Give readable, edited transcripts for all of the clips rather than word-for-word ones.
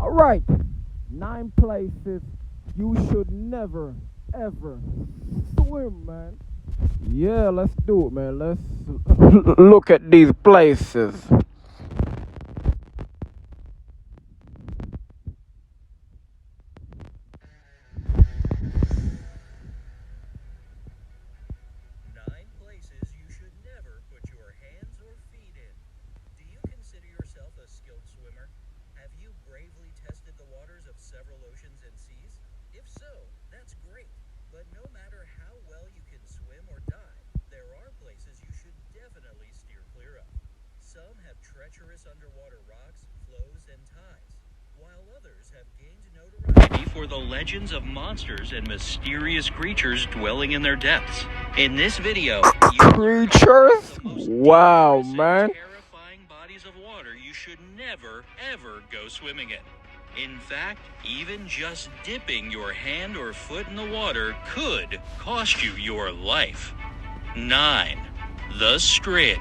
All right, 9 places you should never ever swim, man. Yeah, let's do it, man. Let's look at these places. Nine places you should never put your hands or feet in. Do you consider yourself a skilled swimmer? Have you bravely tested the waters of several oceans and seas? If so, that's great. But no matter how well you can swim or dive, there are places you should definitely steer clear of. Some have treacherous underwater rocks, flows, and tides, while others have gained notoriety for the legends of monsters and mysterious creatures dwelling in their depths. In this video, Creatures? Wow, man. terrifying bodies of water you should never, ever go swimming in. In fact, even just dipping your hand or foot in the water could cost you your life. 9. The Strid.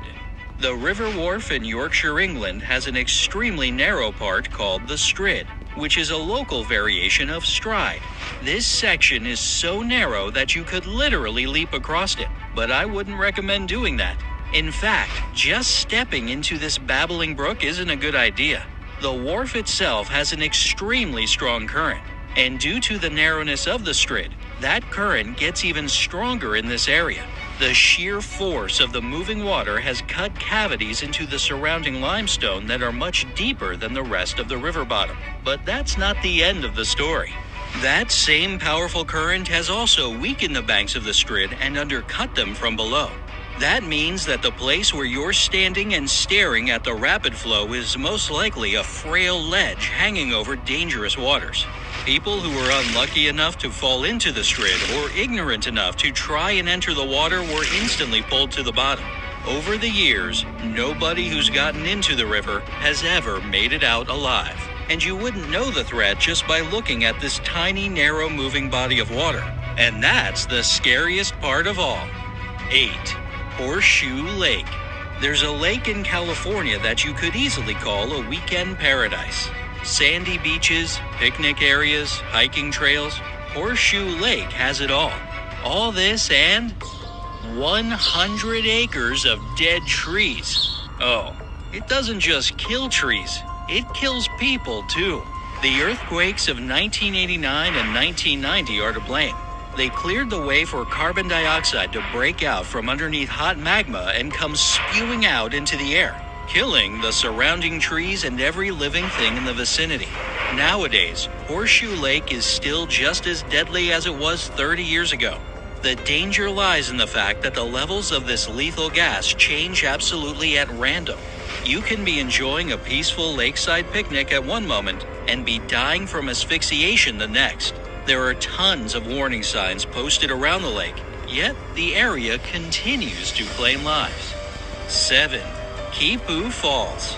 The River Wharf in Yorkshire, England has an extremely narrow part called the Strid, which is a local variation of stride. This section is so narrow that you could literally leap across it, but I wouldn't recommend doing that. In fact, just stepping into this babbling brook isn't a good idea. The wharf itself has an extremely strong current, and due to the narrowness of the Strid, that current gets even stronger in this area. The sheer force of the moving water has cut cavities into the surrounding limestone that are much deeper than the rest of the river bottom. But that's not the end of the story. That same powerful current has also weakened the banks of the Strid and undercut them from below. That means that the place where you're standing and staring at the rapid flow is most likely a frail ledge hanging over dangerous waters. People who were unlucky enough to fall into the Strid or ignorant enough to try and enter the water were instantly pulled to the bottom. Over the years, nobody who's gotten into the river has ever made it out alive. And you wouldn't know the threat just by looking at this tiny, narrow moving body of water. And that's the scariest part of all. 8. Horseshoe Lake. There's a lake in California that you could easily call a weekend paradise. Sandy beaches, picnic areas, hiking trails. Horseshoe Lake has it all. All this and 100 acres of dead trees. Oh, it doesn't just kill trees, it kills people too. The earthquakes of 1989 and 1990 are to blame. They cleared the way for carbon dioxide to break out from underneath hot magma and come spewing out into the air, killing the surrounding trees and every living thing in the vicinity. Nowadays, Horseshoe Lake is still just as deadly as it was 30 years ago. The danger lies in the fact that the levels of this lethal gas change absolutely at random. You can be enjoying a peaceful lakeside picnic at one moment and be dying from asphyxiation the next. There are tons of warning signs posted around the lake, yet the area continues to claim lives. 7. Kipu Falls.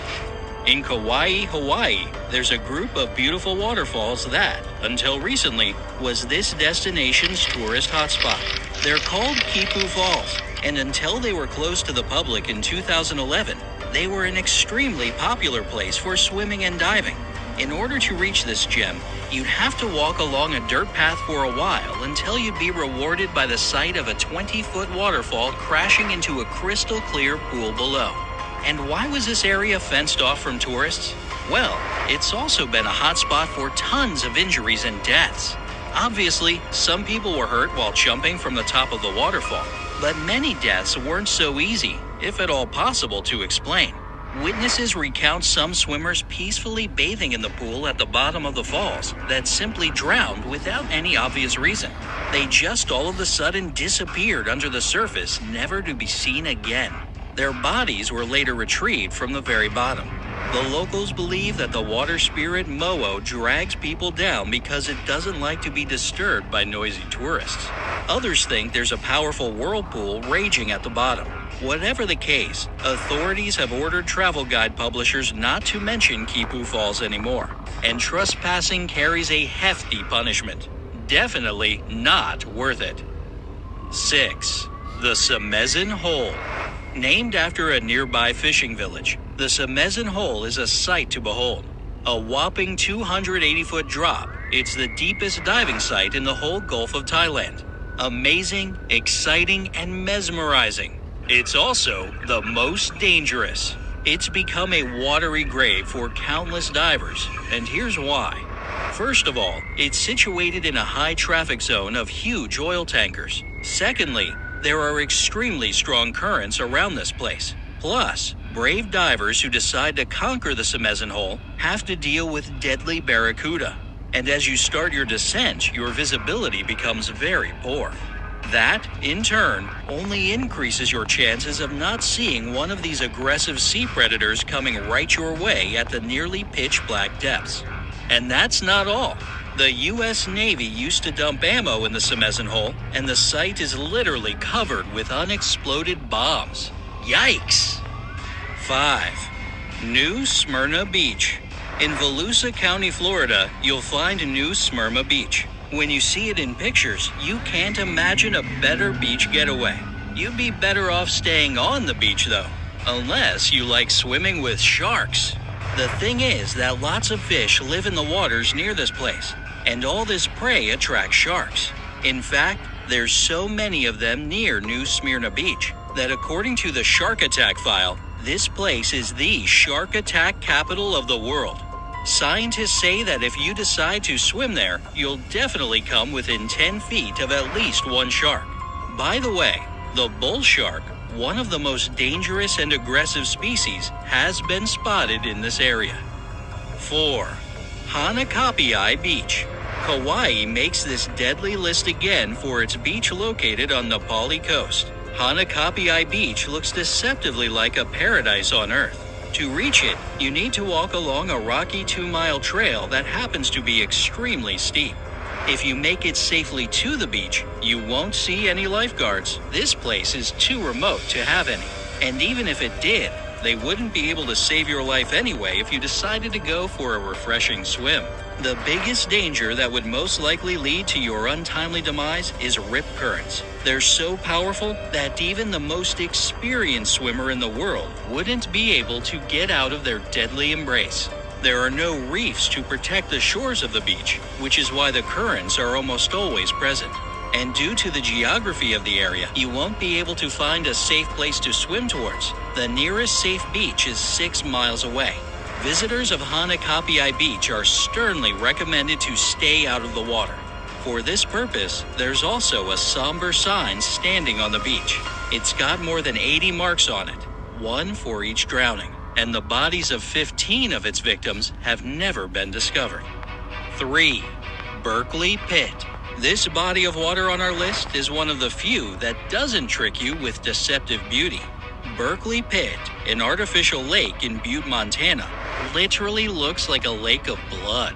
In Kauai, Hawaii, there's a group of beautiful waterfalls that, until recently, was this destination's tourist hotspot. They're called Kipu Falls, and until they were closed to the public in 2011, they were an extremely popular place for swimming and diving. In order to reach this gem, you'd have to walk along a dirt path for a while until you'd be rewarded by the sight of a 20-foot waterfall crashing into a crystal clear pool below. And why was this area fenced off from tourists? Well, it's also been a hotspot for tons of injuries and deaths. Obviously, some people were hurt while jumping from the top of the waterfall, but many deaths weren't so easy, if at all possible, to explain. Witnesses recount some swimmers peacefully bathing in the pool at the bottom of the falls that simply drowned without any obvious reason. They just all of a sudden disappeared under the surface, never to be seen again. Their bodies were later retrieved from the very bottom. The locals believe that the water spirit Mo'o drags people down because it doesn't like to be disturbed by noisy tourists. Others think there's a powerful whirlpool raging at the bottom. Whatever the case, authorities have ordered travel guide publishers not to mention Kipu Falls anymore, and trespassing carries a hefty punishment. Definitely not worth it. 6. The Semezin Hole. Named after a nearby fishing village, the Semezin Hole is a sight to behold. A whopping 280-foot drop, it's the deepest diving site in the whole Gulf of Thailand. Amazing, exciting, and mesmerizing. It's also the most dangerous. It's become a watery grave for countless divers, and here's why. First of all, it's situated in a high traffic zone of huge oil tankers. Secondly, there are extremely strong currents around this place. Plus, brave divers who decide to conquer the Simezon hole have to deal with deadly barracuda. And as you start your descent, your visibility becomes very poor. That, in turn, only increases your chances of not seeing one of these aggressive sea predators coming right your way at the nearly pitch-black depths. And that's not all. The U.S. Navy used to dump ammo in the Simezon hole, and the site is literally covered with unexploded bombs. Yikes! 5. New Smyrna Beach. In Volusia County, Florida, you'll find New Smyrna Beach. When you see it in pictures, you can't imagine a better beach getaway. You'd be better off staying on the beach, though, unless you like swimming with sharks. The thing is that lots of fish live in the waters near this place, and all this prey attracts sharks. In fact, there's so many of them near New Smyrna Beach that according to the Shark Attack file, this place is the shark attack capital of the world. Scientists say that if you decide to swim there, you'll definitely come within 10 feet of at least one shark. By the way, the bull shark, one of the most dangerous and aggressive species, has been spotted in this area. 4. Hanakapiai Beach. Kauai makes this deadly list again for its beach located on the Pali coast. Hanakapiai Beach looks deceptively like a paradise on Earth. To reach it, you need to walk along a rocky 2-mile trail that happens to be extremely steep. If you make it safely to the beach, you won't see any lifeguards. This place is too remote to have any. And even if it did, they wouldn't be able to save your life anyway if you decided to go for a refreshing swim. The biggest danger that would most likely lead to your untimely demise is rip currents. They're so powerful that even the most experienced swimmer in the world wouldn't be able to get out of their deadly embrace. There are no reefs to protect the shores of the beach, which is why the currents are almost always present. And due to the geography of the area, you won't be able to find a safe place to swim towards. The nearest safe beach is 6 miles away. Visitors of Hanakapiai Beach are sternly recommended to stay out of the water. For this purpose, there's also a somber sign standing on the beach. It's got more than 80 marks on it, one for each drowning, and the bodies of 15 of its victims have never been discovered. 3. Berkeley Pit. This body of water on our list is one of the few that doesn't trick you with deceptive beauty. Berkeley Pit, an artificial lake in Butte, Montana, literally looks like a lake of blood.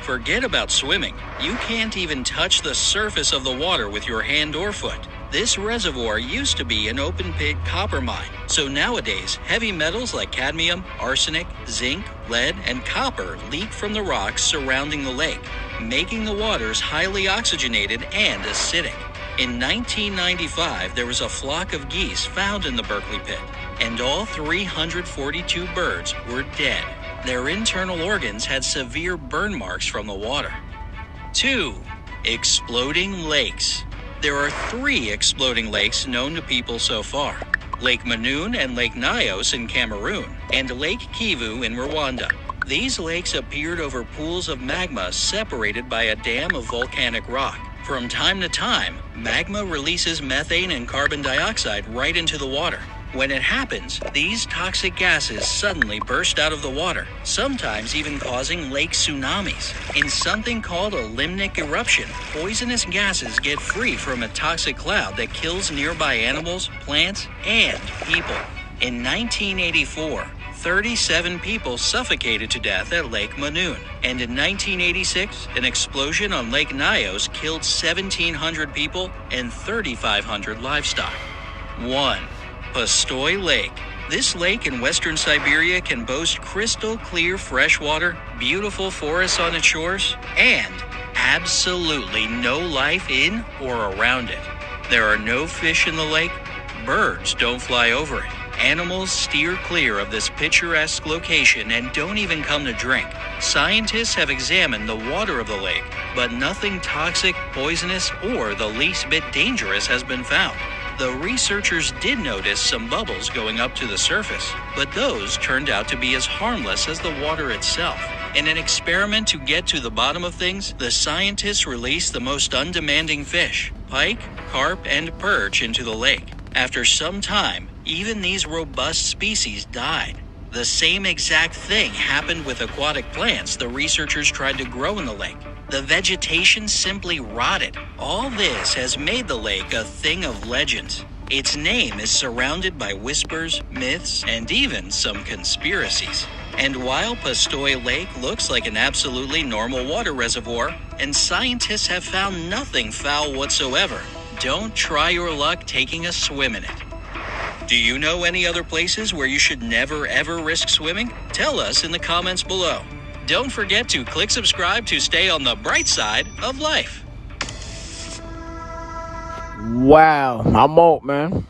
Forget about swimming. You can't even touch the surface of the water with your hand or foot. This reservoir used to be an open-pit copper mine, so nowadays heavy metals like cadmium, arsenic, zinc, lead, and copper leak from the rocks surrounding the lake, making the waters highly oxygenated and acidic. In 1995, there was a flock of geese found in the Berkeley Pit, and all 342 birds were dead. Their internal organs had severe burn marks from the water. 2. Exploding lakes. There are 3 exploding lakes known to people so far: Lake Manoon and Lake Nyos in Cameroon, and Lake Kivu in Rwanda. These lakes appeared over pools of magma separated by a dam of volcanic rock. From time to time, magma releases methane and carbon dioxide right into the water. When it happens, these toxic gases suddenly burst out of the water, sometimes even causing lake tsunamis. In something called a limnic eruption, poisonous gases get free from a toxic cloud that kills nearby animals, plants, and people. In 1984, 37 people suffocated to death at Lake Manoon, and in 1986, an explosion on Lake Nyos killed 1,700 people and 3,500 livestock. 1. Pustoy Lake. This lake in western Siberia can boast crystal clear fresh water, beautiful forests on its shores, and absolutely no life in or around it. There are no fish in the lake. Birds don't fly over it. Animals steer clear of this picturesque location and don't even come to drink. Scientists have examined the water of the lake, but nothing toxic, poisonous, or the least bit dangerous has been found. The researchers did notice some bubbles going up to the surface, but those turned out to be as harmless as the water itself. In an experiment to get to the bottom of things, the scientists released the most undemanding fish, pike, carp, and perch, into the lake. After some time, even these robust species died. The same exact thing happened with aquatic plants the researchers tried to grow in the lake. The vegetation simply rotted. All this has made the lake a thing of legends. Its name is surrounded by whispers, myths, and even some conspiracies. And while Pistoy Lake looks like an absolutely normal water reservoir, and scientists have found nothing foul whatsoever, don't try your luck taking a swim in it. Do you know any other places where you should never ever risk swimming? Tell us in the comments below. Don't forget to click subscribe to stay on the bright side of life. Wow, I'm out, man.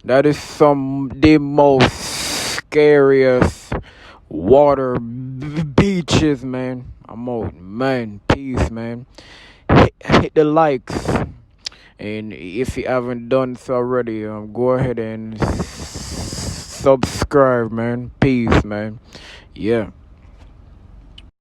That is the most scariest water beaches, man. I'm out, man. Peace, man. Hit the likes. And if you haven't done so already, go ahead and subscribe, man. Peace, man. Yeah.